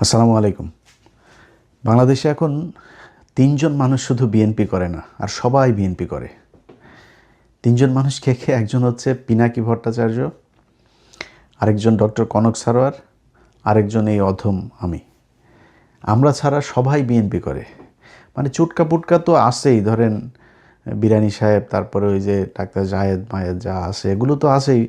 আসসালামু আলাইকুম। বাংলাদেশে এখন তিনজন মানুষ শুধু বিএনপি করে না, আর সবাই বিএনপি করে। তিনজন মানুষ কে কে? একজন হচ্ছে পিনাকি ভট্টাচার্য, আরেকজন ডক্টর কনক সারোয়ার, আরেকজন এই অধম আমি। আমরা ছাড়া সবাই বিএনপি করে। মানে চুটকা পুটকা তো আছেই, ধরেন বিরানি সাহেব, তারপরে ওই যে ডাক্তার জায়েদ মায়েদ যা আছে এগুলো তো আছেই।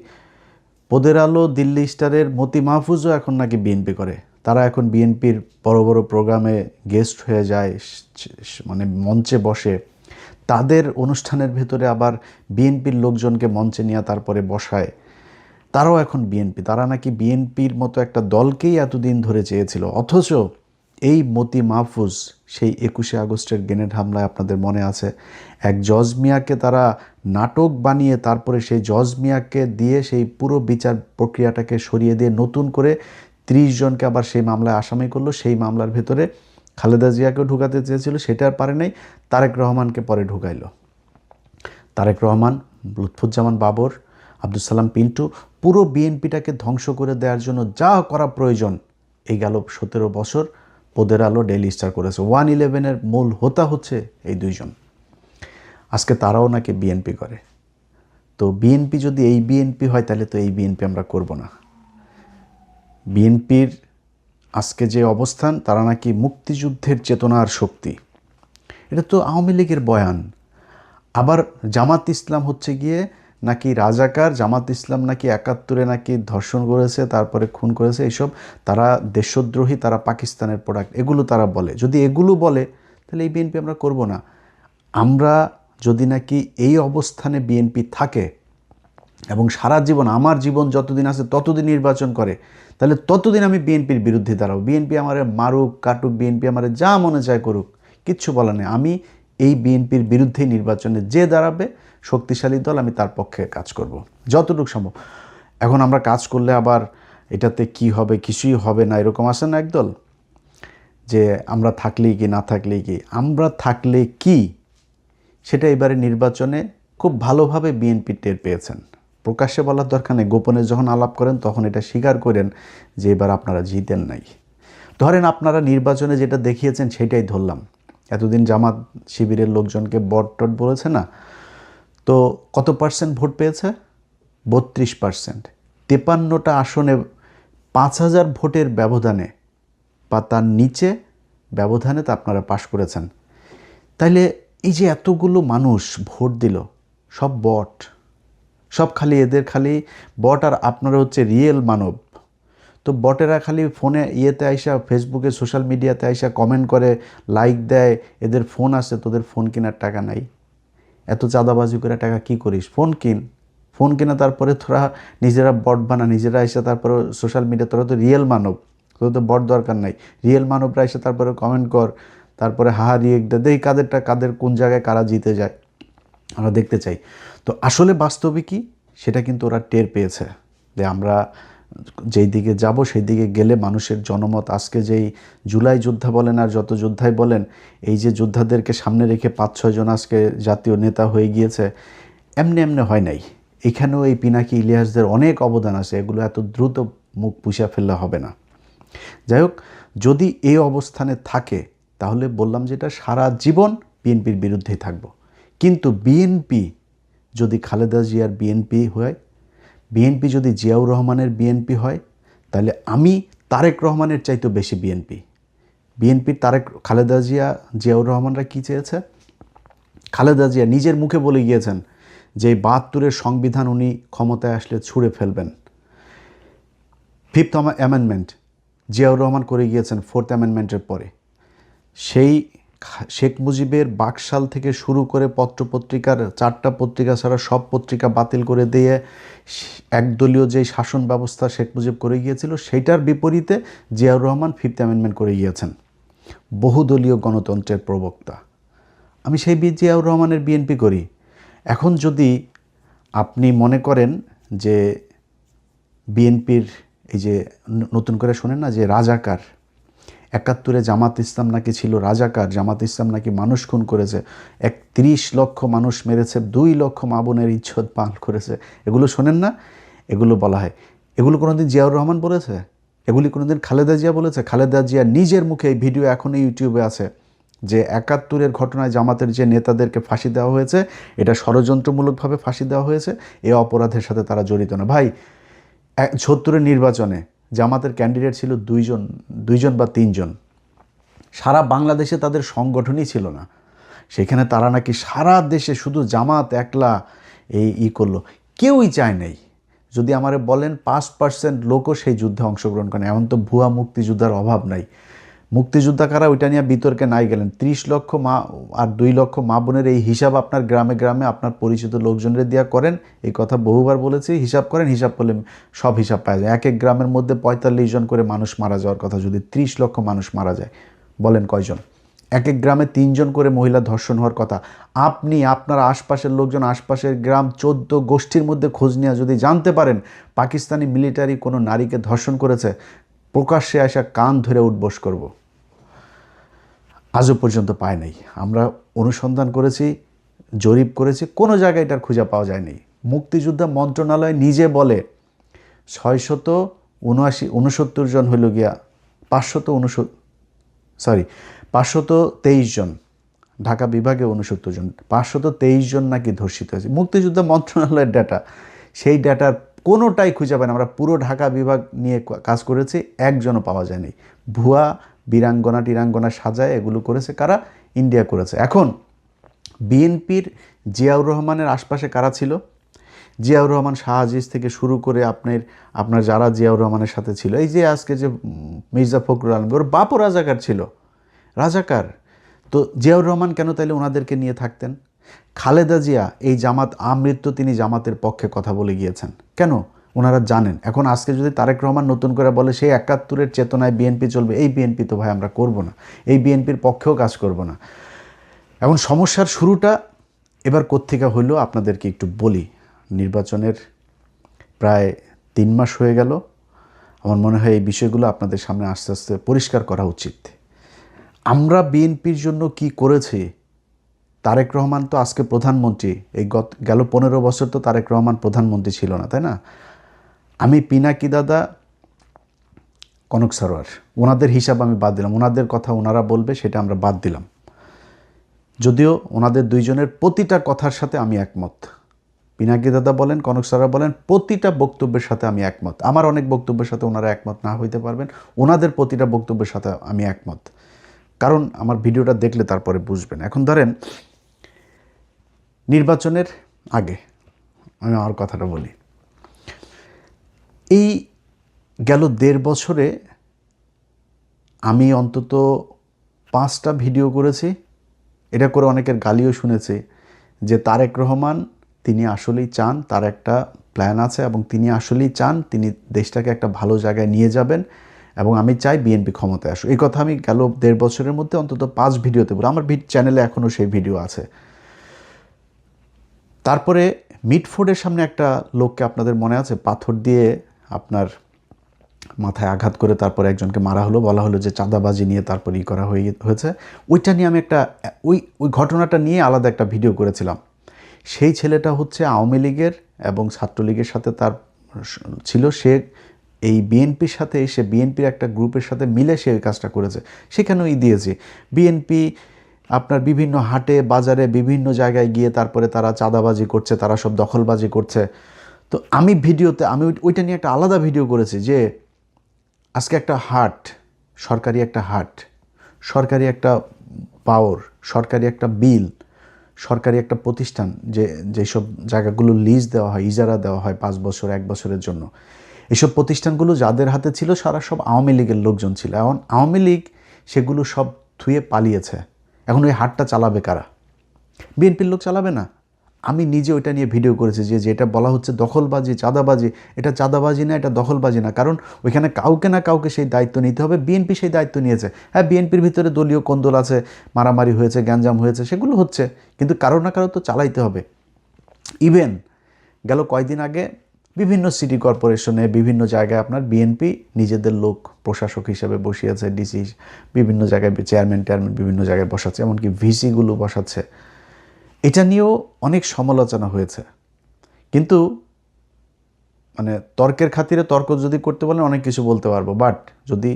পদের আলো, দিল্লি স্টারের মতি মাহফুজও এখন নাকি বিএনপি করে। তারা এখন বিএনপির বড় বড় প্রোগ্রামে গেস্ট হয়ে যায়, মানে মঞ্চে বসে। তাদের অনুষ্ঠানের ভেতরে আবার বিএনপির লোকজনকে মঞ্চে নিয়ে তারপরে বসায়। তারাও এখন বিএনপি। তারা নাকি বিএনপির মতো একটা দলকেই এতদিন ধরে চেয়েছিল। অথচ এই মতি মাহফুজ সেই 21শে আগস্টের গ্রেনেড হামলায় আপনাদের মনে আছে, এক জজ মিয়াকে তারা নাটক বানিয়ে তারপরে সেই জজ মিয়াকে দিয়ে সেই পুরো বিচার প্রক্রিয়াটাকে সরিয়ে দিয়ে নতুন করে 30 জনকে আবার সেই মামলায় আসামি করলো। সেই মামলার ভেতরে খালেদা জিয়াকেও ঢুকাতে চেয়েছিল, সেটা আর পারে নাই। তারেক রহমানকে পরে ঢুকাইলো। তারেক রহমান, লুৎফুজ্জামান বাবর, আব্দুল সালাম পিন্টু, পুরো বিএনপিটাকে ধ্বংস করে দেওয়ার জন্য যা করা প্রয়োজন এই গেল 17 বছর পদের আলো, ডেইলি স্টার করেছে। 111-এর মূল হোতা হচ্ছে এই দুইজন। আজকে তারাও নাকি বিএনপি করে। তো বিএনপি যদি এই বিএনপি হয় তাহলে তো এই বিএনপি আমরা করব না। বিএনপির আজকে যে অবস্থান, তারা নাকি মুক্তিযুদ্ধের চেতনার শক্তি। এটা তো আওয়ামী লীগের বয়ান। আবার জামাত ইসলাম হচ্ছে গিয়ে নাকি রাজাকার, জামাত ইসলাম নাকি 71-এ নাকি ধর্ষণ করেছে, তারপরে খুন করেছে, এইসব তারা দেশদ্রোহী, তারা পাকিস্তানের প্রোডাক্ট, এগুলো তারা বলে। যদি এগুলো বলে তাহলে এই বিএনপি আমরা করব না। আমরা যদি নাকি এই অবস্থানে বিএনপি থাকে এবং সারা জীবন, আমার জীবন যতদিন আছে ততদিন নির্বাচন করে, তাহলে ততদিন আমি বিএনপির বিরুদ্ধে দাঁড়াবো। বিএনপি আমারে মারুক কাটুক, বিএনপি আমারে যা মনে চায় করুক, কিচ্ছু বলা নেই। আমি এই বিএনপির বিরুদ্ধেই নির্বাচনে যে দাঁড়াবে শক্তিশালী দল, আমি তার পক্ষে কাজ করব যতটুকু সম্ভব। এখন আমরা কাজ করলে আবার এটাতে কি হবে, কিছুই হবে না, এরকম আছে না একদল, যে আমরা থাকলেই কি না থাকলেই কি। আমরা থাকলে কি সেটা এবারে নির্বাচনে খুব ভালোভাবে বিএনপি টের পেয়েছেন। প্রকাশ্যে বলার দরকার নেই, গোপনে যখন আলাপ করেন তখন এটা স্বীকার করেন যে এবার আপনারা জিতেন নাই। ধরেন আপনারা নির্বাচনে যেটা দেখিয়েছেন সেটাই ধরলাম। এতদিন জামাত শিবিরের লোকজনকে বট টট বলেছে না, তো কত পার্সেন্ট ভোট পেয়েছে? 32%। 53টা আসনে 5000 ভোটের ব্যবধানে বা তার নিচে ব্যবধানে তা আপনারা পাশ করেছেন। তাইলে এই যে এতগুলো মানুষ ভোট দিল, সব বট, সব খালি এদের খালি বট, আর আপনারা হচ্ছে রিয়েল মানব। তো বটেরা খালি ফোনে ইয়েতে আইসা, ফেসবুকে সোশ্যাল মিডিয়াতে আইসা কমেন্ট করে, লাইক দেয়। এদের ফোন আছে, তোদের ফোন কেনার টাকা নাই, এত চাঁদাবাজি করে টাকা কি করিস? ফোন কিন, ফোন কিনা তারপরে তোরা নিজেরা বট বানা, নিজেরা এসে তারপরে সোশ্যাল মিডিয়া। তোরা তো রিয়েল মানব, তোদের তো বট দরকার নাই। রিয়েল মানবরা এসে তারপরে কমেন্ট কর, তারপরে হাহা রিয়েক্ট দে, দেই কাদেরটা কাদের কোন জায়গায় কারা জিতে যায় আমরা দেখতে চাই। তো আসলে বাস্তবে কি সেটা কিন্তু ওরা টের পেয়েছে যে আমরা যেই দিকে যাব সেই দিকে গেলে মানুষের জনমত, আজকে যেই জুলাই যোদ্ধা বলেন আর যত যোদ্ধাই বলেন, এই যে যোদ্ধাদেরকে সামনে রেখে 5-6 জন আজকে জাতীয় নেতা হয়ে গিয়েছে, এমনি এমনি হয় নাই। এখানেও এই পিনাকি ইলিয়াসদের অনেক অবদান আছে, এগুলো এত দ্রুত মুখ পুষিয়া ফেললে হবে না। যাই হোক, যদি এই অবস্থানে থাকে তাহলে বললাম যেটা সারা জীবন বিএনপির বিরুদ্ধেই থাকব। কিন্তু বিএনপি যদি খালেদা জিয়ার বিএনপি হয়, বিএনপি যদি জিয়াউর রহমানের বিএনপি হয়, তাহলে আমি তারেক রহমানের চাইতেও বেশি বিএনপি। বিএনপির খালেদা জিয়া, জিয়াউর রহমানরা কী চেয়েছে? খালেদা জিয়া নিজের মুখে বলে গিয়েছেন যে 72-এর সংবিধান উনি ক্ষমতায় আসলে ছুঁড়ে ফেলবেন। 5th অ্যামেন্ডমেন্ট জিয়াউর রহমান করে গিয়েছেন 4th অ্যামেন্ডমেন্টের পরে। সেই শেখ মুজিবের বাকশাল থেকে শুরু করে পত্রপত্রিকার 4টা পত্রিকা ছাড়া সব পত্রিকা বাতিল করে দিয়ে একদলীয় যে শাসন ব্যবস্থা শেখ মুজিব করে গিয়েছিল, সেইটার বিপরীতে জিয়াউর রহমান 5th অ্যামেন্ডমেন্ট করে গিয়েছেন। বহুদলীয় গণতন্ত্রের প্রবক্তা। আমি সেই জিয়াউর রহমানের বিএনপি করি। এখন যদি আপনি মনে করেন যে বিএনপির এই যে নতুন করে শোনেন না যে রাজাকার, 71-এ জামাত ইসলাম নাকি ছিল রাজাকার, জামাত ইসলাম নাকি মানুষ খুন করেছে, 31 লক্ষ মানুষ মেরেছে, 2 লক্ষ মা বোনের ইজ্জত পাল করেছে, এগুলো শোনেন না? এগুলো বলা হয়। এগুলো কোনোদিন জিয়াউর রহমান বলেছে? এগুলি কোনোদিন খালেদা জিয়া বলেছে? খালেদা জিয়া নিজের মুখে এই ভিডিও এখনও ইউটিউবে আছে যে ৭১-এর ঘটনায় জামাতের যে নেতাদেরকে ফাঁসি দেওয়া হয়েছে এটা ষড়যন্ত্রমূলকভাবে ফাঁসি দেওয়া হয়েছে, এই অপরাধের সাথে তারা জড়িত না। ভাই ৭০-এর নির্বাচনে জামাতের ক্যান্ডিডেট ছিল দুইজন বা তিনজন, সারা বাংলাদেশে তাদের সংগঠনই ছিল না। সেখানে তারা নাকি সারা দেশে শুধু জামাত একলা করলো, কেউই চায় নাই। যদি আমারে বলেন 5% লোকও সেই যুদ্ধে অংশগ্রহণ করেন, এমন তো ভুয়া মুক্তিযোদ্ধার অভাব নাই। মুক্তিযোদ্ধা কারা ওইটা নিয়ে বিতর্কে নাই গেলেন। 30 লক্ষ মা আর 2 লক্ষ মা বোনের এই হিসাব আপনার গ্রামে গ্রামে আপনার পরিচিত লোকজনের দিয়া করেন, এই কথা বহুবার বলেছি। হিসাব করেন, হিসাব করলে সব হিসাব পাওয়া যায়। এক এক গ্রামের মধ্যে 45 জন করে মানুষ মারা যাওয়ার কথা, যদি 30 লক্ষ মানুষ মারা যায় বলেন কয়জন? এক এক গ্রামে 3 জন করে মহিলা ধর্ষণ হওয়ার কথা। আপনি আপনার আশপাশের লোকজন, আশপাশের গ্রাম 14 গোষ্ঠীর মধ্যে খোঁজ নিয়ে যদি জানতে পারেন পাকিস্তানি মিলিটারি কোনো নারীকে ধর্ষণ করেছে, প্রকাশ্যে আসা কান ধরে উঠবোস করব। আজও পর্যন্ত পায় নাই। আমরা অনুসন্ধান করেছি, জরিপ করেছি, কোনো জায়গায় এটার খুঁজে পাওয়া যায়নি। মুক্তিযোদ্ধা মন্ত্রণালয় নিজে বলে 669 জন হইল গিয়া 523 জন, ঢাকা বিভাগে 69 জন, 523 জন নাকি ধর্ষিত হয়েছে। মুক্তিযোদ্ধা মন্ত্রণালয়ের ডাটা, সেই ডাটার কোনোটাই খুঁজে পায় না। আমরা পুরো ঢাকা বিভাগ নিয়ে কাজ করেছি, একজনও পাওয়া যায়নি। ভুয়া বীরাঙ্গনা টিরাঙ্গনা সাজায় এগুলো করেছে কারা? ইন্ডিয়া করেছে। এখন বিএনপির জিয়াউর রহমানের আশপাশে কারা ছিল? জিয়াউর রহমান, শাহ আজিজ থেকে শুরু করে আপনার যারা জিয়াউর রহমানের সাথে ছিল, এই যে আজকে যে মির্জা ফখরুল আলম, ওর বাপও রাজাকার ছিল, রাজাকার। তো জিয়াউর রহমান কেন তাইলে ওনাদেরকে নিয়ে থাকতেন? খালেদা জিয়া এই জামাত আমৃত্যু তিনি জামাতের পক্ষে কথা বলে গিয়েছেন, কেন? ওনারা জানেন। এখন আজকে যদি তারেক রহমান নতুন করে বলে সেই ৭১-এর চেতনায় বিএনপি চলবে, এই বিএনপি তো ভাই আমরা করব না, এই বিএনপির পক্ষেও কাজ করব না। এখন সমস্যার শুরুটা এবার কোত্থেকে হইল আপনাদেরকে একটু বলি। নির্বাচনের প্রায় 3 মাস হয়ে গেল। আমার মনে হয় এই বিষয়গুলো আপনাদের সামনে আস্তে আস্তে পরিষ্কার করা উচিত। আমরা বিএনপির জন্য কি করেছি? তারেক রহমান তো আজকে প্রধানমন্ত্রী, এই গেল 15 বছর তো তারেক রহমান প্রধানমন্ত্রী ছিল না, তাই না? আমি পিনাকি দাদা, কনক সারোয়ার, ওনাদের হিসাব আমি বাদ দিলাম, ওনাদের কথা ওনারা বলবে সেটা আমরা বাদ দিলাম। যদিও ওনাদের দুইজনের প্রতিটা কথার সাথে আমি একমত। পিনাকি দাদা বলেন, কনক সারোয়ার বলেন, প্রতিটা বক্তব্যের সাথে আমি একমত। আমার অনেক বক্তব্যের সাথে ওনারা একমত না হইতে পারবেন, ওনাদের প্রতিটা বক্তব্যের সাথে আমি একমত, কারণ আমার ভিডিওটা দেখলে তারপরে বুঝবেন। এখন ধরেন নির্বাচনের আগে আমি আমার কথাটা বলি। এই গেল 1.5 বছরে আমি অন্তত 5টা ভিডিও করেছি। এটা করে অনেকের গালিও শুনেছি যে তারেক রহমান তিনি আসলেই চান, তার একটা প্ল্যান আছে এবং তিনি আসলেই চান তিনি দেশটাকে একটা ভালো জায়গায় নিয়ে যাবেন এবং আমি চাই বিএনপি ক্ষমতায় আসুক। এই কথা আমি গেল 1.5 বছরের মধ্যে অন্তত 5 ভিডিওতে বলি। আমার চ্যানেলে এখনও সেই ভিডিও আছে। তারপরে মিটফোর্ডের সামনে একটা লোককে আপনাদের মনে আছে, পাথর দিয়ে আপনার মাথায় আঘাত করে তারপরে একজনকে মারা হলো, বলা হলো যে চাঁদাবাজি নিয়ে তারপর করা হয়েছে। ওইটা নিয়ে আমি ওই ঘটনাটা নিয়ে আলাদা একটা ভিডিও করেছিলাম। সেই ছেলেটা হচ্ছে আওয়ামী লীগের এবং ছাত্রলীগের সাথে তার ছিল, সে এই বিএনপির সাথে এসে বিএনপির একটা গ্রুপের সাথে মিলে সে ওই কাজটা করেছে। সেখানেও দিয়েছি বিএনপি আপনার বিভিন্ন হাটে বাজারে বিভিন্ন জায়গায় গিয়ে তারপরে তারা চাঁদাবাজি করছে, তারা সব দখলবাজি করছে। তো আমি ভিডিওতে ওইটা নিয়ে একটা আলাদা ভিডিও করেছি যে আজকে একটা হাট, সরকারি একটা হাট, সরকারি একটা পাওয়ার, সরকারি একটা বিল, সরকারি একটা প্রতিষ্ঠান, যেসব জায়গাগুলো লিজ দেওয়া হয়, ইজারা দেওয়া হয় 5 বছর 1 বছরের জন্য, এসব প্রতিষ্ঠানগুলো যাদের হাতে ছিল সারা সব আওয়ামী লীগের লোকজন ছিল। এখন আওয়ামী লীগ সেগুলো সব থুয়ে পালিয়েছে। এখন ওই হাটটা চালাবে কারা? বিএনপির লোক চালাবে না? আমি নিজে ওইটা নিয়ে ভিডিও করেছি যে যেটা বলা হচ্ছে দখলবাজি, চাঁদাবাজি, এটা চাঁদাবাজি না, এটা দখলবাজি না, কারণ ওইখানে কাউকে না কাউকে সেই দায়িত্ব নিতে হবে। বিএনপি সেই দায়িত্ব নিয়েছে। হ্যাঁ, বিএনপির ভিতরে দলীয় কোন্দল আছে, মারামারি হয়েছে, গ্যাঞ্জাম হয়েছে, সেগুলো হচ্ছে, কিন্তু কারো না কারো তো চালাইতে হবে। ইভেন গেল কয়েকদিন আগে বিভিন্ন সিটি কর্পোরেশনে বিভিন্ন জায়গায় আপনার বিএনপি নিজেদের লোক প্রশাসক হিসেবে বসিয়েছে, ডিসি বিভিন্ন জায়গায়, চেয়ারম্যান বিভিন্ন জায়গায় বসাচ্ছে, এমনকি ভিসিগুলো বসাচ্ছে। এটা নিয়েও অনেক সমালোচনা হয়েছে, কিন্তু মানে তর্কের খাতিরে তর্ক যদি করতে বলেন অনেক কিছু বলতে পারবো, বাট যদি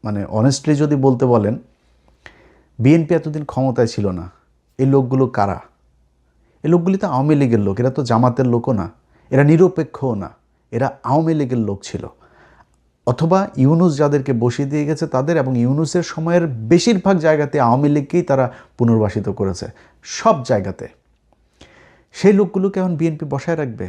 মানে অনেস্টলি যদি বলতে বলেন, বিএনপি এতদিন ক্ষমতায় ছিল না। এই লোকগুলো কারা? এই লোকগুলি তো আওয়ামী লীগের লোক, এরা তো জামাতের লোকও না, এরা নিরপেক্ষও না, এরা আওয়ামী লীগের লোক ছিল। অথবা ইউনুস যাদেরকে বসিয়ে দিয়ে গেছে তাদের, এবং ইউনুসের সময়ের বেশিরভাগ জায়গাতে আওয়ামী লীগকেই তারা পুনর্বাসিত করেছে, সব জায়গাতে। সেই লোকগুলোকে এখন বিএনপি বসায় রাখবে?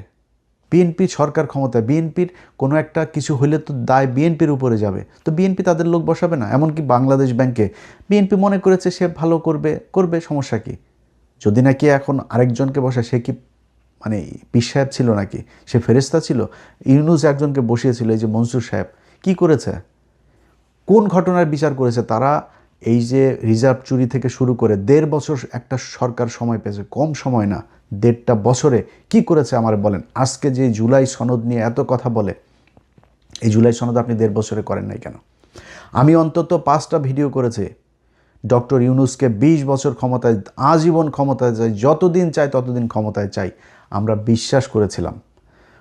বিএনপি সরকার ক্ষমতায়, বিএনপির কোনো একটা কিছু হলে তো দায় বিএনপির উপরে যাবে, তো বিএনপি তাদের লোক বসাবে না? এমনকি বাংলাদেশ ব্যাংকে বিএনপি মনে করেছে সে ভালো করবে, করবে, সমস্যা কি? যদি নাকি এখন আরেকজনকে বসে, সে কি মানে পীর সাহেব ছিল নাকি? সে ফেরেশতা ছিল? ইউনুস একজনকে বসিয়েছিল, এই যে মনসুর সাহেব, কি করেছে? কোন ঘটনার বিচার করেছে তারা? এই যে রিজার্ভ চুরি থেকে শুরু করে 1.5 বছর একটা সরকার সময় পেয়েছে, কম সময় না, 1.5 বছরে কি করেছে আমার বলেন? আজকে যে জুলাই সনদ নিয়ে এত কথা বলে, এই জুলাই সনদ আপনি 1.5 বছরে করেন নাই কেন? আমি অন্তত 5টা ভিডিও করেছি ডক্টর ইউনুসকে 20 বছর ক্ষমতায়, আজীবন ক্ষমতায় চাই, যতদিন চাই ততদিন ক্ষমতায় চাই, আমরা বিশ্বাস করেছিলাম।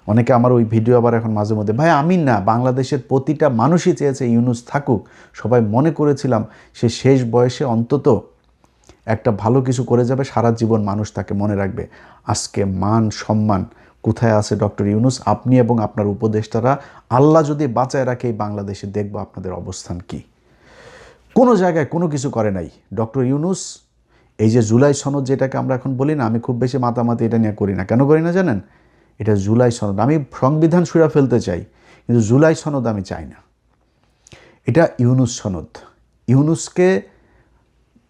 অনেকে আমার ওই ভিডিও আবার এখন মাঝে মধ্যে, ভাই আমি না, বাংলাদেশের প্রতিটা মানুষই চেয়েছে ইউনুস থাকুক, সবাই মনে করেছিলাম সে শেষ বয়সে অন্তত একটা ভালো কিছু করে যাবে, সারা জীবন মানুষ তাকে মনে রাখবে। আজকে মান সম্মান কোথায় আছে ডক্টর ইউনুস? আপনি এবং আপনার উপদেষ্টারা, আল্লাহ যদি বাঁচায় রাখে এই বাংলাদেশে, দেখব আপনাদের অবস্থান কি। কোনো জায়গায় কোনো কিছু করে নাই ডক্টর ইউনুস। এই যে জুলাই সনদ যেটাকে আমরা এখন বলি না, আমি খুব বেশি মাতামাতি এটা নিয়ে করি না। কেন করি না জানেন? এটা জুলাই সনদ, আমি সংবিধান ছুঁড়ে ফেলতে চাই, কিন্তু জুলাই সনদ আমি চাই না। এটা ইউনুস সনদ। ইউনুসকে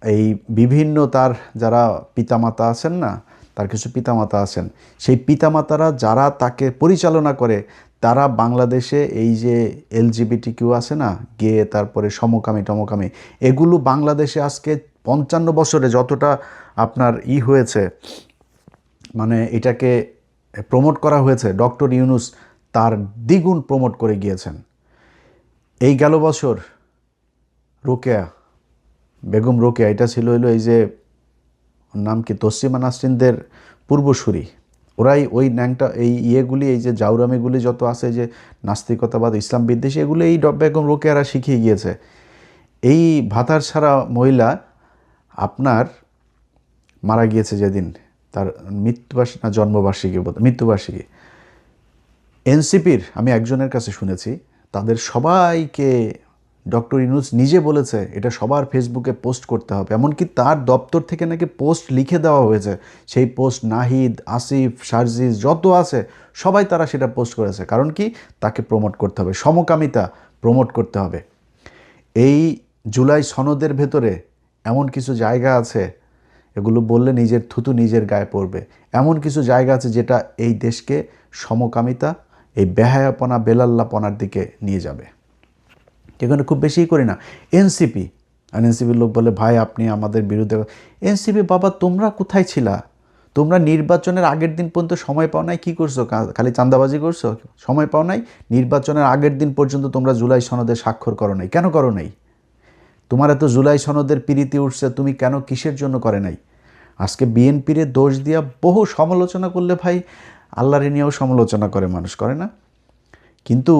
এই বিভিন্ন তার যারা পিতামাতা আছেন না, তার কিছু পিতামাতা আছেন, সেই পিতামাতারা যারা তাকে পরিচালনা করে, তারা বাংলাদেশে এই যে LGBTQ আছে না, গে, তারপরে সমকামী টমকামী, এগুলো বাংলাদেশে আজকে 55 বছরে যতটা আপনার হয়েছে, মানে এটাকে প্রমোট করা হয়েছে, ডক্টর ইউনুস তার দ্বিগুণ প্রমোট করে গিয়েছেন। এই গেল বছর রোকেয়া, বেগম রোকেয়া, এটা ছিল হলো এই যে নাম কি, তসলিমা নাসরিনদের পূর্বসূরি। ওরাই ওই ন্যাংটা এই ইয়েগুলি, এই যে জাউরামিগুলি যত আছে, যে নাস্তিকতাবাদ, ইসলাম বিদ্বেষী, এগুলো এই বেগম রোকেয়ারা শিখিয়ে গিয়েছে। এই ভাতার ছাড়া মহিলা আপনার মারা গিয়েছে যেদিন, তার মৃত্যুবার্ষিকী না জন্মবার্ষিকী, মৃত্যুবার্ষিকী। এনসিপির আমি একজনের কাছে শুনেছি, তাদের সবাইকে ডক্টর ইউনুস নিজে বলেছে এটা সবার ফেসবুকে পোস্ট করতে হবে, এমনকি তার দপ্তর থেকে নাকি পোস্ট লিখে দেওয়া হয়েছে। সেই পোস্ট নাহিদ, আসিফ, শারজিজ যত আছে সবাই তারা সেটা পোস্ট করেছে। কারণ কি? তাকে প্রমোট করতে হবে, সমকামিতা প্রমোট করতে হবে। এই জুলাই সনদের ভেতরে এমন কিছু জায়গা আছে, এগুলো বললে নিজের থুতু নিজের গায়ে পড়বে। এমন কিছু জায়গা আছে যেটা এই দেশকে সমকামিতা, এই বেহায়াপনা, বেলাল্লাপনার দিকে নিয়ে যাবে। এখানে খুব বেশিই করি না। এনসিপি, আর এনসিপির লোক বলে ভাই আপনি আমাদের বিরুদ্ধে। এনসিপি বাবা, তোমরা কোথায় ছিলা? তোমরা নির্বাচনের আগের দিন পর্যন্ত সময় পাও নাই, কী করছো? খালি চাঁদাবাজি করছো, সময় পাও নাই। নির্বাচনের আগের দিন পর্যন্ত তোমরা জুলাই সনদে স্বাক্ষর করো নাই, কেন করো নাই? তোমার এত জুলাই সনদের পিরিতি উঠছে, তুমি কেন, কিসের জন্য করে নাই? আজকে বিএনপির দোষ দিয়া বহু সমালোচনা করলে ভাই, আল্লাহরে নিয়েও সমালোচনা করে মানুষ, করে না? কিন্তু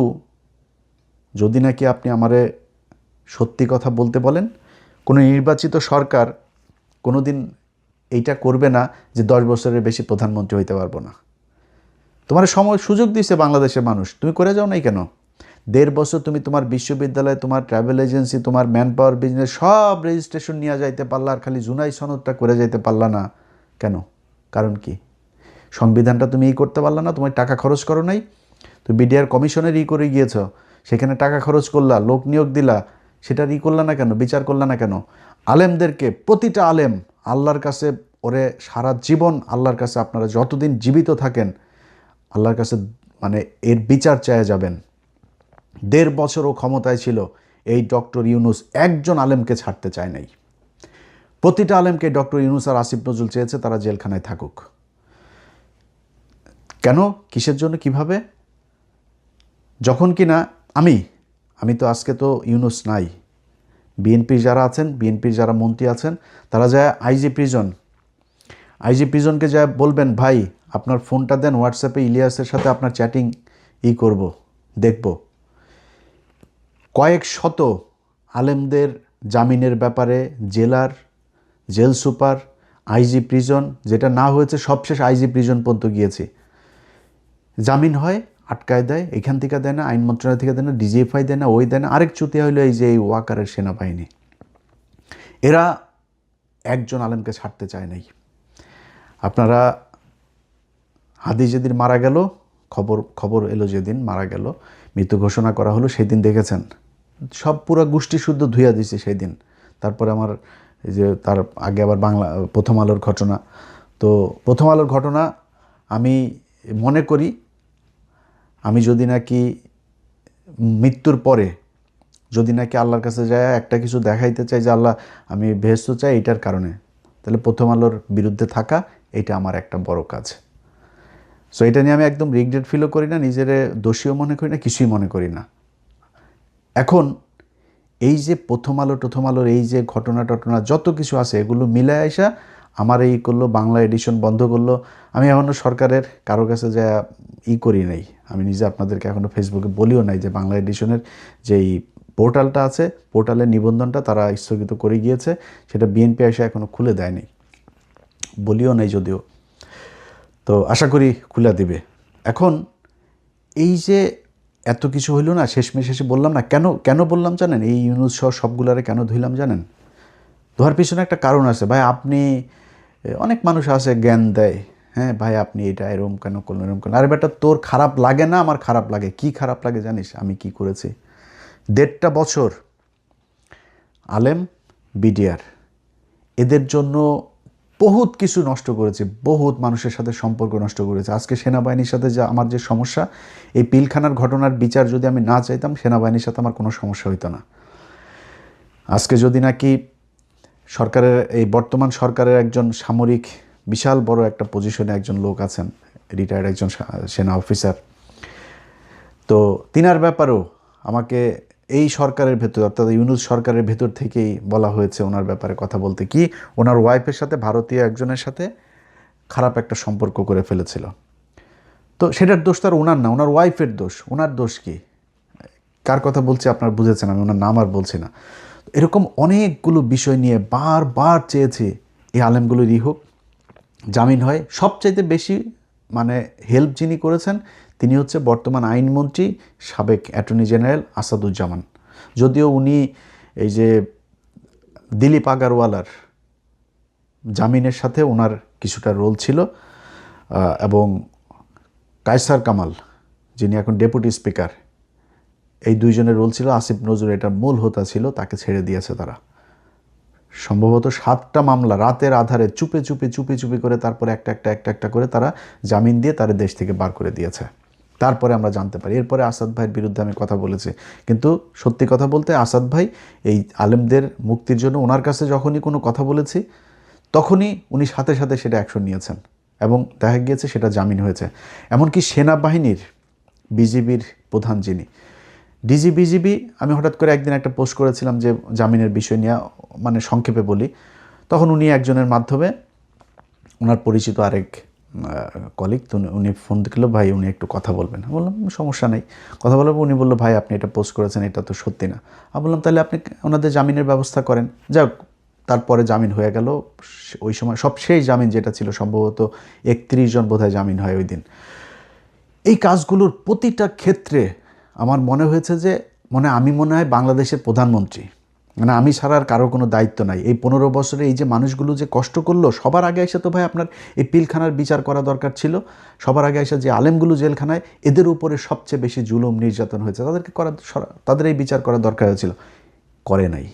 যদি নাকি আপনি আমারে সত্যি কথা বলতে বলেন, কোনো নির্বাচিত সরকার কোনো দিন এইটা করবে না যে 10 বছরের বেশি প্রধানমন্ত্রী হইতে পারবো না। তোমার সময় সুযোগ দিয়েছে বাংলাদেশের মানুষ, তুমি করে যাও নাই কেন? 1.5 বছর তুমি তোমার বিশ্ববিদ্যালয়, তোমার ট্রাভেল এজেন্সি, তোমার ম্যান পাওয়ার বিজনেস সব রেজিস্ট্রেশন নিয়ে যাইতে পারলা, আর খালি জুলাই সনদটা করে যাইতে পারলা না কেন? কারণ কি? সংবিধানটা তুমি করতে পারলা না, তোমার টাকা খরচ করো নাই। তুমি বিডিআর কমিশনের করে গিয়েছ, সেখানে টাকা খরচ করলা, লোক নিয়োগ দিলা, সেটা করলা না কেন? বিচার করলা না কেন? আলেমদেরকে, প্রতিটা আলেম আল্লাহর কাছে, ওরে সারা জীবন আল্লাহর কাছে, আপনারা যতদিন জীবিত থাকেন আল্লাহর কাছে মানে এর বিচার চায় যাবেন। 1.5 বছরও ক্ষমতায় ছিল এই ডক্টর ইউনুস, একজন আলেমকে ছাড়তে চায় নাই। প্রতিটা আলেমকে ডক্টর ইউনুস আর আসিফ নজরুল চেয়েছে তারা জেলখানায় থাকুক। কেন? কিসের জন্য? কিভাবে? যখন কি না আমি তো আজকে তো ইউনুস নাই, বিএনপির যারা আছেন, বিএনপির যারা মন্ত্রী আছেন, তারা যায় আইজি প্রিজন, আইজি প্রিজনকে যা বলবেন, ভাই আপনার ফোনটা দেন, হোয়াটসঅ্যাপে ইলিয়াসের সাথে আপনার চ্যাটিং করব, দেখব। কয়েক শত আলেমদের জামিনের ব্যাপারে জেল সুপার, আইজি প্রিজন, যেটা না হয়েছে সবশেষ আইজি প্রিজন পর্যন্ত গিয়েছি, জামিন হয়, আটকায় দেয়, এখান থেকে দেয় না, আইন মন্ত্রণালয় থেকে দেয় না, ডিজিএফআই দেয় না, ওই দেয় না। আরেক চুতিয়া হইলো এই যে এই ওয়াকারের সেনাবাহিনী, এরা একজন আলেমকে ছাড়তে চায় নাই। আপনারা হাদি যেদিন মারা গেল, খবর এলো যেদিন মারা গেল, মৃত্যু ঘোষণা করা হলো, সেদিন দেখেছেন সব পুরো গোষ্ঠী শুদ্ধ ধুইয়া দিছে সেই দিন। তারপরে আমার এই যে তার আগে আবার প্রথম আলোর ঘটনা, তো প্রথম আলোর ঘটনা আমি মনে করি, আমি যদি নাকি মৃত্যুর পরে যদি নাকি আল্লাহর কাছে যায় একটা কিছু দেখাইতে চাই যে আল্লাহ আমি বেহেশত চাই এইটার কারণে, তাহলে প্রথম আলোর বিরুদ্ধে থাকা এটা আমার একটা বড় কাজ। সো এটা নিয়ে আমি একদম রিগ্রেট ফিলও করি না, নিজের দোষীও মনে করি না, কিছুই মনে করি না। এখন এই যে প্রথম আলোর এই যে ঘটনা যত কিছু আছে এগুলো মিলায় আইসা আমার এই করলো, বাংলা এডিশন বন্ধ করলো। আমি এখনও সরকারের কারো কাছে যা করি নাই, আমি নিজে আপনাদেরকে এখনও ফেসবুকে বলিও নাই যে বাংলা এডিশনের যেই পোর্টালটা আছে, পোর্টালের নিবন্ধনটা তারা স্থগিত করে গিয়েছে, সেটা বিএনপি এসে এখনও খুলে দেয়নি, বলিও নাই যদিও, তো আশা করি খুলে দিবে। এখন এই যে এত কিছু হইল না, শেষে বললাম না, কেন বললাম জানেন, এই ইউনুস সহ সবগুলারে কেন ধুইলাম জানেন? ধোয়ার পিছনে একটা কারণ আছে। ভাই আপনি, অনেক মানুষ আছে জ্ঞান দেয়, হ্যাঁ ভাই আপনি এটা এরকম কেন করলেন, এরকম করলেন। আরে বেটা তোর খারাপ লাগে না, আমার খারাপ লাগে। কি খারাপ লাগে জানিস আমি কি করেছি? 1.5 বছর আলেম, বিডিআর, এদের জন্য বহুত কিছু নষ্ট করেছে, বহুত মানুষের সাথে সম্পর্ক নষ্ট করেছে। আজকে সেনাবাহিনীর সাথে যে আমার যে সমস্যা, এই পিলখানার ঘটনার বিচার যদি আমি না চাইতাম, সেনাবাহিনীর সাথে আমার কোনো সমস্যা হইতো না। আজকে যদি নাকি সরকারের, এই বর্তমান সরকারের একজন সামরিক বিশাল বড় একটা পজিশনে একজন লোক আছেন, রিটায়ার্ড একজন সেনা অফিসার, তো তিনার ব্যাপারেও আমাকে এই সরকারের ভেতর, অর্থাৎ ইউনুস সরকারের ভেতর থেকেই বলা হয়েছে ওনার ব্যাপারে কথা বলতে, কি ওনার ওয়াইফের সাথে ভারতীয় একজনের সাথে খারাপ একটা সম্পর্ক করে ফেলেছিল। তো সেটার দোষ তার ওনার না, ওনার ওয়াইফের দোষ। ওনার দোষ কি? কার কথা বলছি আপনার বুঝেছেন, আমি ওনার নাম আর বলছি না। এরকম অনেকগুলো বিষয় নিয়ে বারবার চেয়েছি এই আলেমগুলোর হোক, জামিন হয়। সবচাইতে বেশি মানে হেল্প যিনি করেছেন তিনি হচ্ছে বর্তমান আইনমন্ত্রী, সাবেক অ্যাটর্নি জেনারেল আসাদুজ্জামান। যদিও উনি এই যে দিলীপ আগারওয়ালার জামিনের সাথে ওনার কিছুটা রোল ছিল, এবং কায়সার কামাল যিনি এখন ডেপুটি স্পিকার, এই দুইজনের রোল ছিল। আসিফ নজরুল এটা মূল হোতা ছিল, তাকে ছেড়ে দিয়েছে তারা। সম্ভবত 7টা মামলা রাতের আধারে চুপি করে তারপরে একটা করে তারা জামিন দিয়ে তারা দেশ থেকে বার করে দিয়েছে। তারপরে আমরা জানতে পারি, এরপরে আসাদ ভাইয়ের বিরুদ্ধে আমি কথা বলেছি, কিন্তু সত্যি কথা বলতে আসাদ ভাই এই আলেমদের মুক্তির জন্য ওনার কাছে যখনই কোনো কথা বলেছি তখনই উনি সাথে সাথে সেটা অ্যাকশন নিয়েছেন, এবং দেখা গিয়েছে সেটা জামিন হয়েছে। এমনকি সেনাবাহিনীর বিজিবির প্রধান যিনি বিজিবি, আমি হঠাৎ করে একদিন একটা পোস্ট করেছিলাম যে জামিনের বিষয় নিয়ে, মানে সংক্ষেপে বলি, তখন উনি একজনের মাধ্যমে ওনার পরিচিত আরেক কলিগ, তো উনি ফোন দিল, ভাই উনি একটু কথা বলবেন। বললাম সমস্যা নেই, কথা বলবো। উনি বললো ভাই আপনি এটা পোস্ট করেছেন, এটা তো সত্যি না। আমি বললাম তাহলে আপনি ওনাদের জামিনের ব্যবস্থা করেন। যাক, তারপরে জামিন হয়ে গেল। ওই সময় সবশেষ জামিন যেটা ছিল সম্ভবত 31 জন বোধহয় জামিন হয় ওই দিন। এই কাজগুলোর প্রতিটা ক্ষেত্রে আমার মনে হয়েছে যে আমি মনে হয় বাংলাদেশের প্রধানমন্ত্রী, মানে আমি ছাড়া আর কারো কোনো দায়িত্ব নাই। এই 15 বছরে এই যে মানুষগুলো যে কষ্ট করলো, সবার আগে এসে তো ভাই আপনার এই পিলখানার বিচার করা দরকার ছিল। সবার আগে এসে যে আলেমগুলো জেলখানায়, এদের উপরে সবচেয়ে বেশি জুলুম নির্যাতন হয়েছে, তাদের এই বিচার করা দরকার হয়েছিল, করে নাই।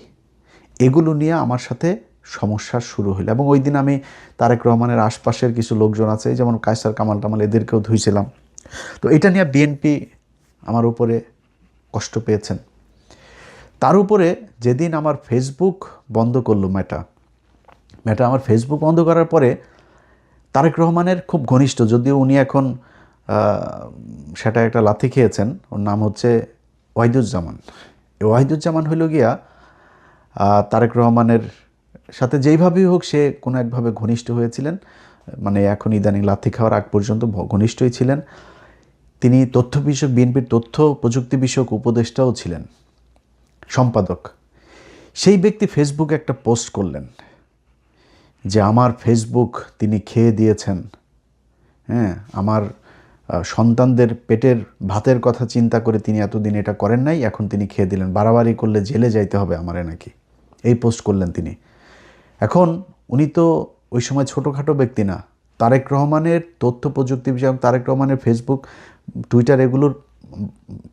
এগুলো নিয়ে আমার সাথে সমস্যা শুরু হলো, এবং ওই দিন আমি তারেক রহমানের আশপাশের কিছু লোকজন আছে, যেমন কায়সার কামাল টামাল, এদেরকেও ধুইছিলাম। তো এটা নিয়ে বিএনপি আমার উপরে কষ্ট পেয়েছেন। তার উপরে যেদিন আমার ফেসবুক বন্ধ করলো মেটা আমার ফেসবুক বন্ধ করার পরে তারেক রহমানের খুব ঘনিষ্ঠ, যদিও উনি এখন সেটা একটা লাথি খেয়েছেন, ওর নাম হচ্ছে ওয়াহিদুজ্জামান। এই ওয়াহিদুজ্জামান হইল গিয়া তারেক রহমানের সাথে যেইভাবেই হোক সে কোনো একভাবে ঘনিষ্ঠ হয়েছিলেন। মানে এখন ইদানিং লাথি খাওয়ার আগ পর্যন্ত ঘনিষ্ঠই ছিলেন। তিনি তথ্য বিষয়ক বিএনপির তথ্য প্রযুক্তি বিষয়ক উপদেষ্টাও ছিলেন, সম্পাদক। সেই ব্যক্তি ফেসবুকে একটা পোস্ট করলেন যে আমার ফেসবুক তিনি খেয়ে দিয়েছেন, হ্যাঁ, আমার সন্তানদের পেটের ভাতের কথা চিন্তা করে তিনি এতদিন এটা করেন নাই, এখন তিনি খেয়ে দিলেন, বাড়াবাড়ি করলে জেলে যাইতে হবে আমারে নাকি, এই পোস্ট করলেন তিনি। এখন উনি তো ওই সময় ছোটোখাটো ব্যক্তি না, তারেক রহমানের তথ্য প্রযুক্তি বিষয়ক, তারেক রহমানের ফেসবুক, টুইটার এগুলোর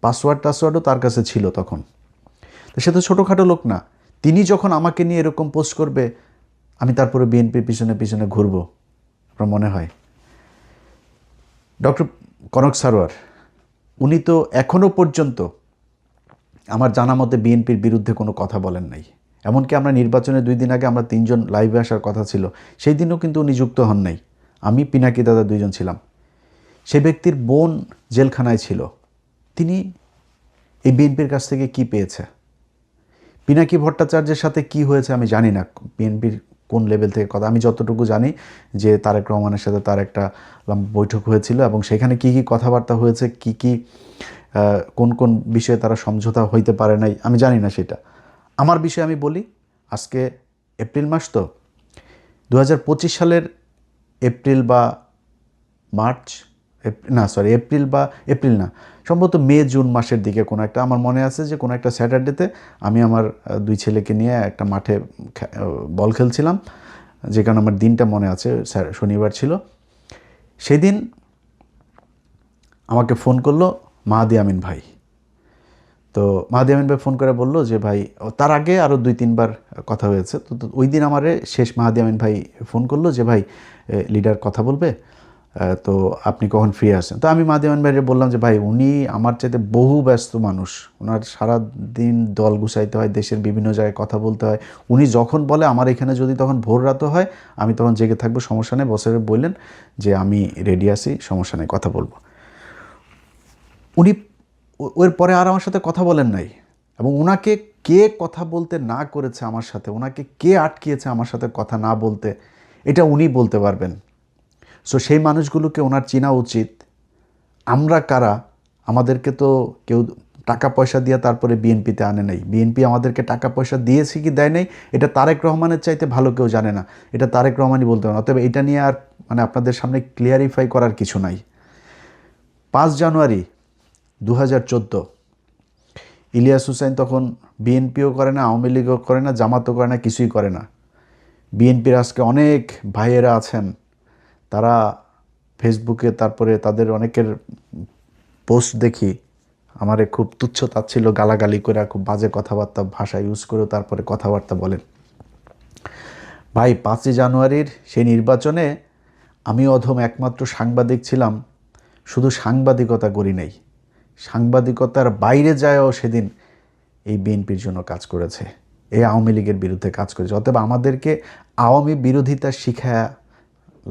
টাসওয়ার্ডও তার কাছে ছিল তখন। তো সে তো ছোটোখাটো লোক না। তিনি যখন আমাকে নিয়ে এরকম পোস্ট করবে, আমি তারপরে বিএনপির পিছনে পিছনে ঘুরবো আপনার মনে হয়? ডক্টর কনক সারোয়ার উনি তো এখনও পর্যন্ত আমার জানা মতে বিএনপির বিরুদ্ধে কোনো কথা বলেন নাই। এমনকি আমরা নির্বাচনের 2 দিন আগে আমরা 3 জন লাইভে আসার কথা ছিল, সেই দিনও কিন্তু উনি যুক্ত হন নাই। আমি, পিনাকি দাদা 2 জন ছিলাম। সে ব্যক্তির বোন জেলখানায় ছিল, তিনি এই বিএনপির কাছ থেকে কি পেয়েছে? পিনাকি ভট্টাচার্যের সাথে কি হয়েছে আমি জানি না, বিএনপির কোন লেভেল থেকে কথা। আমি যতটুকু জানি যে তারেক রহমানের সাথে তার একটা বৈঠক হয়েছিল এবং সেখানে কি কি কথাবার্তা হয়েছে, কি কি কোন কোন বিষয়ে তারা সমঝোতা হইতে পারে নাই, আমি জানি না সেটা। আমার বিষয়ে আমি বলি, আজকে এপ্রিল মাস, তো 2025 সালের এপ্রিল বা মার্চ, এপ্রিল না, সম্ভবত মে জুন মাসের দিকে কোনো একটা, আমার মনে আছে যে কোনো একটা স্যাটারডেতে আমি আমার 2 ছেলেকে নিয়ে একটা মাঠে বল খেলছিলাম, যে কারণে আমার দিনটা মনে আছে, শনিবার ছিল। সেদিন আমাকে ফোন করলো মাহাদি আমিন ভাই। তো মাহাদি আমিন ভাই ফোন করে বললো যে ভাই, তার আগে আরও 2-3 বার কথা হয়েছে, তো ওই দিন আমারে শেষ মাহাদি আমিন ভাই ফোন করলো যে ভাই লিডার কথা বলবে, তো আপনি কখন ফ্রি আসেন? তো আমি মাহাদি আমিন ভাইকে বললাম যে ভাই, উনি আমার চাইতে বহু ব্যস্ত মানুষ, ওনার সারাদিন দল গুছাইতে হয়, দেশের বিভিন্ন জায়গায় কথা বলতে হয়। উনি যখন বলে আমার এখানে যদি তখন ভোর রাতও হয়, আমি তখন জেগে থাকবো, সমস্যা নেই। বসে বললেন যে আমি রেডি আছি, সমস্যা নেই, কথা বলবো। উনি ওর পরে আর আমার সাথে কথা বলেন নাই, এবং ওনাকে কে কথা বলতে না করেছে আমার সাথে, ওনাকে কে আটকিয়েছে আমার সাথে কথা না বলতে, এটা উনি বলতে পারবেন। সো সেই মানুষগুলোকে ওনার চেনা উচিত। আমরা কারা? আমাদেরকে তো কেউ টাকা পয়সা দিয়ে তারপরে বিএনপিতে আনে নাই। বিএনপি আমাদেরকে টাকা পয়সা দিয়েছে কি দেয় নাই, এটা তারেক রহমানের চাইতে ভালো কেউ জানে না, এটা তারেক রহমানই বলতে পারেন। অতএব এটা নিয়ে আর মানে আপনাদের সামনে ক্লিয়ারিফাই করার কিছু নাই। 5 জানুয়ারি 2014, ইলিয়াস হুসাইন তখন বিএনপিও করে না, আওয়ামী লীগও করে না, জামাতও করে না, কিছুই করে না। বিএনপির আজকে অনেক ভাইয়েরা আছেন, তারা ফেসবুকে তারপরে তাদের অনেকের পোস্ট দেখি, আমারে খুব তুচ্ছ তাচ্ছিল্য গালাগালি করে, খুব বাজে কথাবার্তা ভাষা ইউজ করেও তারপরে কথাবার্তা বলেন। ভাই, 5 জানুয়ারির সেই নির্বাচনে আমি অধম একমাত্র সাংবাদিক ছিলাম, শুধু সাংবাদিকতা করি নাই, সাংবাদিকতার বাইরে যায়ও সেদিন এই বিএনপির জন্য কাজ করেছে, এই আওয়ামী লীগের বিরুদ্ধে কাজ করেছে। অতএব আমাদেরকে আওয়ামী বিরোধিতা শিখায়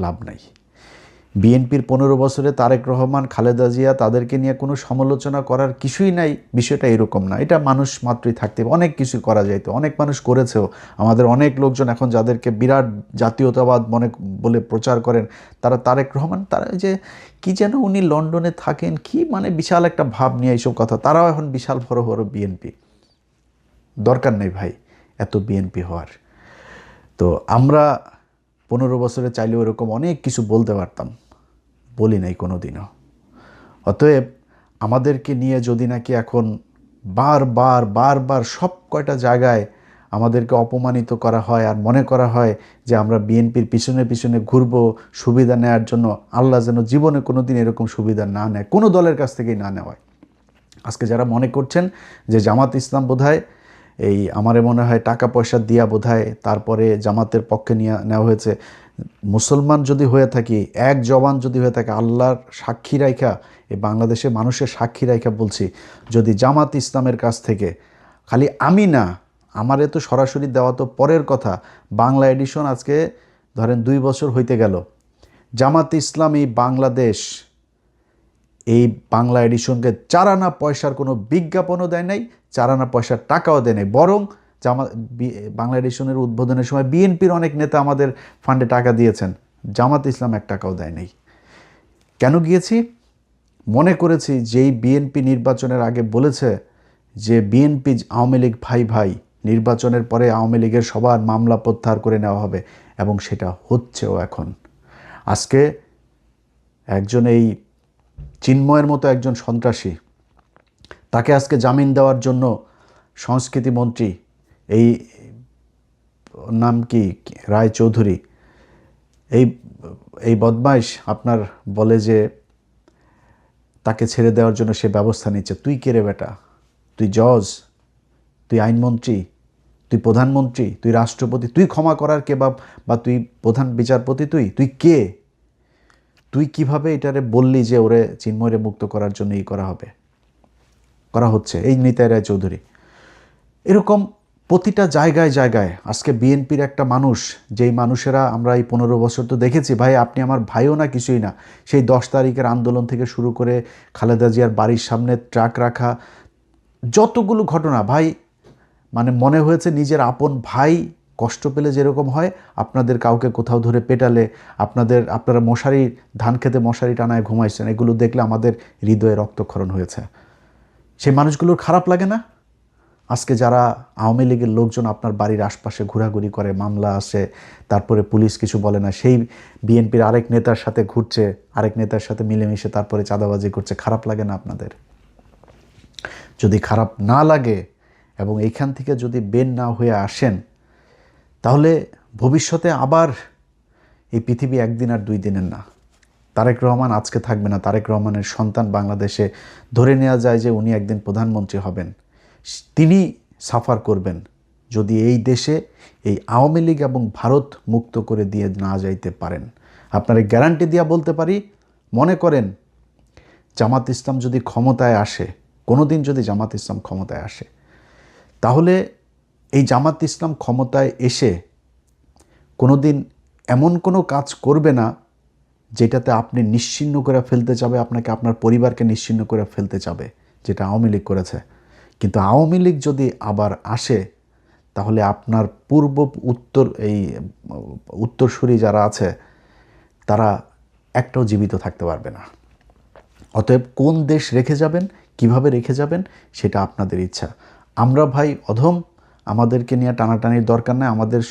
লাভ নাই। বিএনপির 15 বছরে তারেক রহমান, খালেদা জিয়া, তাদেরকে নিয়ে কোনো সমালোচনা করার কিছুই নাই, বিষয়টা এরকম না। এটা মানুষ মাত্রই থাকতে, অনেক কিছু করা যাইতো, অনেক মানুষ করেছেও। আমাদের অনেক লোকজন এখন যাদেরকে বিরাট জাতীয়তাবাদ মনে বলে প্রচার করেন, তারা তারেক রহমান, তারা যে কি যেন উনি লন্ডনে থাকেন, কি মানে বিশাল একটা ভাব নিয়ে এইসব কথা, তারাও এখন বিশাল বড় বড় বিএনপি। দরকার নেই ভাই এত বিএনপি হওয়ার। তো আমরা 15 বছরে চাইলেও এরকম অনেক কিছু বলতে পারতাম, বলি নাই কোনো দিনও। অতএব আমাদেরকে নিয়ে যদি নাকি এখন বারবার বারবার সব কয়টা জায়গায় আমাদেরকে অপমানিত করা হয় আর মনে করা হয় যে আমরা বিএনপির পিছনে পিছনে ঘুরবো সুবিধা নেওয়ার জন্য, আল্লাহ যেন জীবনে কোনো দিন এরকম সুবিধা না নেয়, কোনো দলের কাছ থেকেই না নেওয়ায়। আজকে যারা মনে করছেন যে জামাত ইসলাম বোধহয় এই আমারে মনে হয় টাকা পয়সা দিয়া বোধহয় তারপরে জামাতের পক্ষে নিয়ে নেওয়া হয়েছে, মুসলমান যদি হয়ে থাকি, এক জবান যদি হয়ে থাকে, আল্লাহর সাক্ষী রাইখা, এই বাংলাদেশে মানুষের সাক্ষী রাইখা বলছি, যদি জামাত ইসলামের কাছ থেকে, খালি আমি না, আমারে তো সরাসরি দেওয়া তো পরের কথা, বাংলা এডিশন আজকে ধরেন 2 বছর হইতে গেল, জামাত ইসলাম এই বাংলাদেশ এই বাংলা এডিশনকে 4 আনা পয়সার কোনো বিজ্ঞাপনও দেয় নাই, 4 আনা পয়সার টাকাও দেয় নাই, বরং বাংলা এডিশনের উদ্বোধনের সময় বিএনপির অনেক নেতা আমাদের ফান্ডে টাকা দিয়েছেন, জামাত ইসলাম 1 টাকাও দেয় নাই। কেন গিয়েছি? মনে করেছি যেই বিএনপি নির্বাচনের আগে বলেছে যে বিএনপি আওয়ামী লীগ ভাই ভাই, নির্বাচনের পরে আওয়ামী লীগের সবার মামলা প্রত্যাহার করে নেওয়া হবে, এবং সেটা হচ্ছেও এখন। আজকে একজন এই চিন্ময়ের মতো একজন সন্ত্রাসী, তাকে আজকে জামিন দেওয়ার জন্য সংস্কৃতি মন্ত্রী, এই নাম কি রায় চৌধুরী, এই বদমাইশ আপনার বলে যে তাকে ছেড়ে দেওয়ার জন্য সে ব্যবস্থা নিচ্ছে। তুই কে রে বেটা? তুই জজ, তুই আইনমন্ত্রী, তুই প্রধানমন্ত্রী, তুই রাষ্ট্রপতি, তুই ক্ষমা করার কে? বা তুই প্রধান বিচারপতি? তুই কে? তুই কিভাবে এটারে বললি যে ওরে চিন্ময়রে মুক্ত করার জন্য করা হচ্ছে? এই নিতাই রায় চৌধুরী, এরকম প্রতিটা জায়গায় জায়গায় আজকে বিএনপির একটা মানুষ, যেই মানুষেরা আমরা এই 15 বছর তো দেখেছি, ভাই আপনি আমার ভাইও না কিছুই না, সেই 10 তারিখের আন্দোলন থেকে শুরু করে খালেদা জিয়ার বাড়ির সামনে ট্রাক রাখা, যতগুলো ঘটনা ভাই, মানে মনে হয়েছে নিজের আপন ভাই কষ্ট পেলে যেরকম হয়, আপনাদের কাউকে কোথাও ধরে পেটালে, আপনারা ধান খেতে মশারি টানায় ঘুমাইছেন, এগুলো দেখলে আমাদের হৃদয়ে রক্তক্ষরণ হয়েছে। সেই মানুষগুলোর খারাপ লাগে না? আজকে যারা আওয়ামী লীগের লোকজন আপনার বাড়ির আশপাশে ঘোরাঘুরি করে, মামলা আসে, তারপরে পুলিশ কিছু বলে না, সেই বিএনপির আরেক নেতার সাথে ঘুরছে, আরেক নেতার সাথে মিলেমিশে তারপরে চাঁদাবাজি করছে, খারাপ লাগে না আপনাদের? যদি খারাপ না লাগে এবং এইখান থেকে যদি বের না হয়ে আসেন, তাহলে ভবিষ্যতে আবার এই পৃথিবী একদিন আর 2 দিনের না। তারেক রহমান আজকে থাকবে না, তারেক রহমানের সন্তান বাংলাদেশে, ধরে নেওয়া যায় যে উনি একদিন প্রধানমন্ত্রী হবেন, তিনি সাফার করবেন যদি এই দেশে এই আওয়ামী লীগ এবং ভারত মুক্ত করে দিয়ে না যাইতে পারেন। আপনারা গ্যারান্টি দিয়া বলতে পারি, মনে করেন জামাত ইসলাম যদি ক্ষমতায় আসে, কোনো দিন যদি জামাত ইসলাম ক্ষমতায় আসে, তাহলে এই জামাত ইসলাম ক্ষমতায় এসে কোনো দিন এমন কোনো কাজ করবে না যেটাতে আপনি নিশ্চিহ্ন করে ফেলতে চাবে, আপনাকে আপনার পরিবারকে নিশ্চিহ্ন করে ফেলতে চাবে, যেটা আওয়ামী লীগ করেছে। কিন্তু আওয়ামী লীগ যদি আবার আসে, তাহলে আপনার উত্তরসূরি যারা আছে, তারা একটাও জীবিত থাকতে পারবে না। অতএব কোন দেশ রেখে যাবেন, কিভাবে রেখে যাবেন, সেটা আপনাদের ইচ্ছা। আমরা ভাই অধম, আমাদেরকে নিয়ে টানাটানির দরকার নাই, আমাদের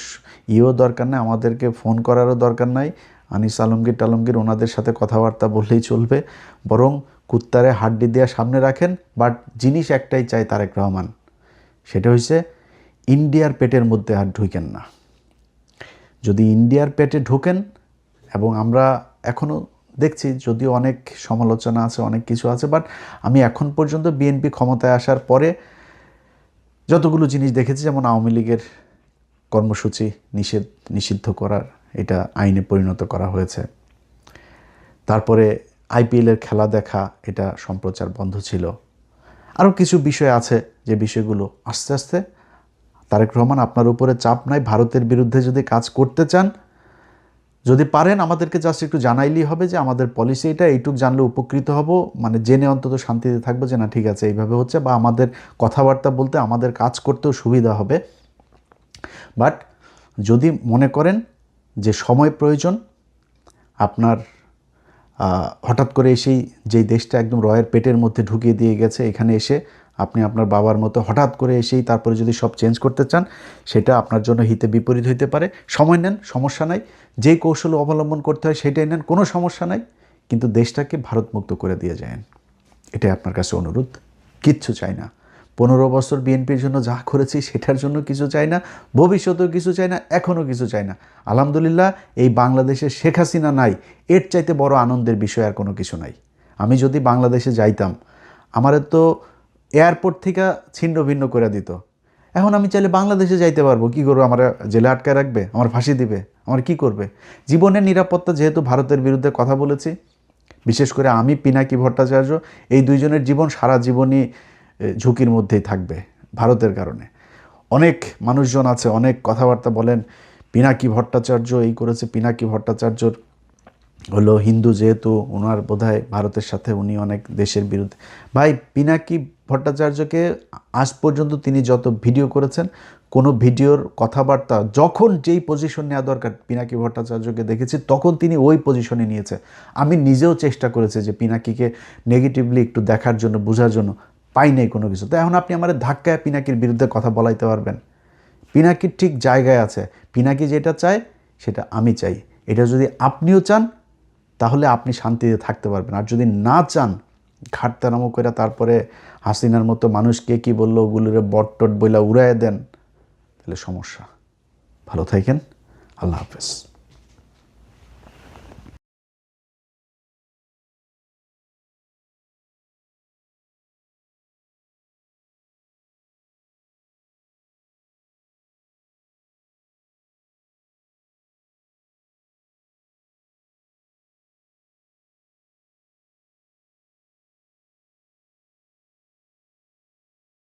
দরকার নাই, আমাদেরকে ফোন করারও দরকার নাই, আনিস আলমগীর ওনাদের সাথে কথাবার্তা বললেই চলবে। বরং কুত্তারে হাড্ডি দেওয়া সামনে রাখেন। বাট জিনিস একটাই চাই তারেক রহমান, সেটা হচ্ছে ইন্ডিয়ার পেটের মধ্যে আর ঢুকেন না। যদি ইন্ডিয়ার পেটে ঢোকেন, এবং আমরা এখনও দেখছি যদিও অনেক সমালোচনা আছে, অনেক কিছু আছে, বাট আমি এখন পর্যন্ত বিএনপি ক্ষমতায় আসার পরে যতগুলো জিনিস দেখেছি, যেমন আওয়ামী লীগের কর্মসূচি নিষিদ্ধ করার, এটা আইনে পরিণত করা হয়েছে। তারপরে আইপিএলের খেলা দেখা, এটা সম্প্রচার বন্ধ ছিল। আরও কিছু বিষয় আছে যে বিষয়গুলো আস্তে আস্তে, তারেক রহমান আপনার উপরে চাপ নাই, ভারতের বিরুদ্ধে যদি কাজ করতে চান, যদি পারেন আমাদেরকে জাস্ট একটু জানাইলেই হবে যে আমাদের পলিসি এটা, এইটুক জানলে উপকৃত হব, মানে জেনে অন্তত শান্তিতে থাকবো যে না ঠিক আছে এইভাবে হচ্ছে, বা আমাদের কথাবার্তা বলতে, আমাদের কাজ করতেও সুবিধা হবে। বাট যদি মনে করেন যে সময় প্রয়োজন, আপনার হঠাৎ করে এসেই যেই দেশটা একদম রয়ের পেটের মধ্যে ঢুকিয়ে দিয়ে গেছে, এখানে এসে আপনি আপনার বাবার মতো হঠাৎ করে এসেই তারপরে যদি সব চেঞ্জ করতে চান, সেটা আপনার জন্য হিতে বিপরীত হইতে পারে। সময় নেন, সমস্যা নাই, যেই কৌশল অবলম্বন করতে হয় সেটাই নেন, কোনো সমস্যা নাই, কিন্তু দেশটাকে ভারতমুক্ত করে দিয়ে যান, এটাই আপনার কাছে অনুরোধ। কিচ্ছু চাই না, 15 বছর বিএনপির জন্য যা করেছি সেটার জন্য কিছু চাই না, ভবিষ্যতেও কিছু চাই না, এখনও কিছু চাই না। আলহামদুলিল্লাহ, এই বাংলাদেশে শেখ হাসিনা নাই, এর চাইতে বড় আনন্দের বিষয় আর কোনো কিছু নাই। আমি যদি বাংলাদেশে যাইতাম, আমার তো এয়ারপোর্ট থেকে ছিন্ন ভিন্ন করে দিত। এখন আমি চাইলে বাংলাদেশে যাইতে পারবো, কী করবো? আমার জেলে আটকায় রাখবে, আমার ফাঁসি দিবে, আমার কি করবে? জীবনের নিরাপত্তা, যেহেতু ভারতের বিরুদ্ধে কথা বলেছি, বিশেষ করে আমি, পিনাকি ভট্টাচার্য, এই দুইজনের জীবন সারা জীবনই ঝুঁকির মধ্যেই থাকবে ভারতের কারণে। অনেক মানুষজন আছে, অনেক কথাবার্তা বলেন, পিনাকি ভট্টাচার্য এই করেছে, পিনাকি ভট্টাচার্যর হিন্দু, যেহেতু ওনার বোধহয় ভারতের সাথে উনি অনেক দেশের বিরুদ্ধে। ভাই, পিনাকি ভট্টাচার্যকে আজ পর্যন্ত তিনি যত ভিডিও করেছেন, কোনো ভিডিওর কথাবার্তা যখন যেই পজিশন নেওয়া দরকার পিনাকি ভট্টাচার্যকে দেখেছি তখন তিনি ওই পজিশনে নিয়েছে। আমি নিজেও চেষ্টা করেছি যে পিনাকিকে নেগেটিভলি একটু দেখার জন্য, বোঝার জন্য, পাই নাই কোনো কিছু। তো এখন আপনি আমার ধাক্কায় পিনাকির বিরুদ্ধে কথা বলাইতে পারবেন? পিনাকির ঠিক জায়গায় আছে, পিনাকি যেটা চায় সেটা আমি চাই। এটা যদি আপনিও চান তাহলে আপনি শান্তিতে থাকতে পারবেন, আর যদি না চান ঘাটতারামো করে তারপরে হাসিনার মতো মানুষকে কি বললো ওগুলোরে বটটট বইলা উড়াইয়া দেন, তাহলে সমস্যা। ভালো থাকেন, আল্লাহ হাফেজ।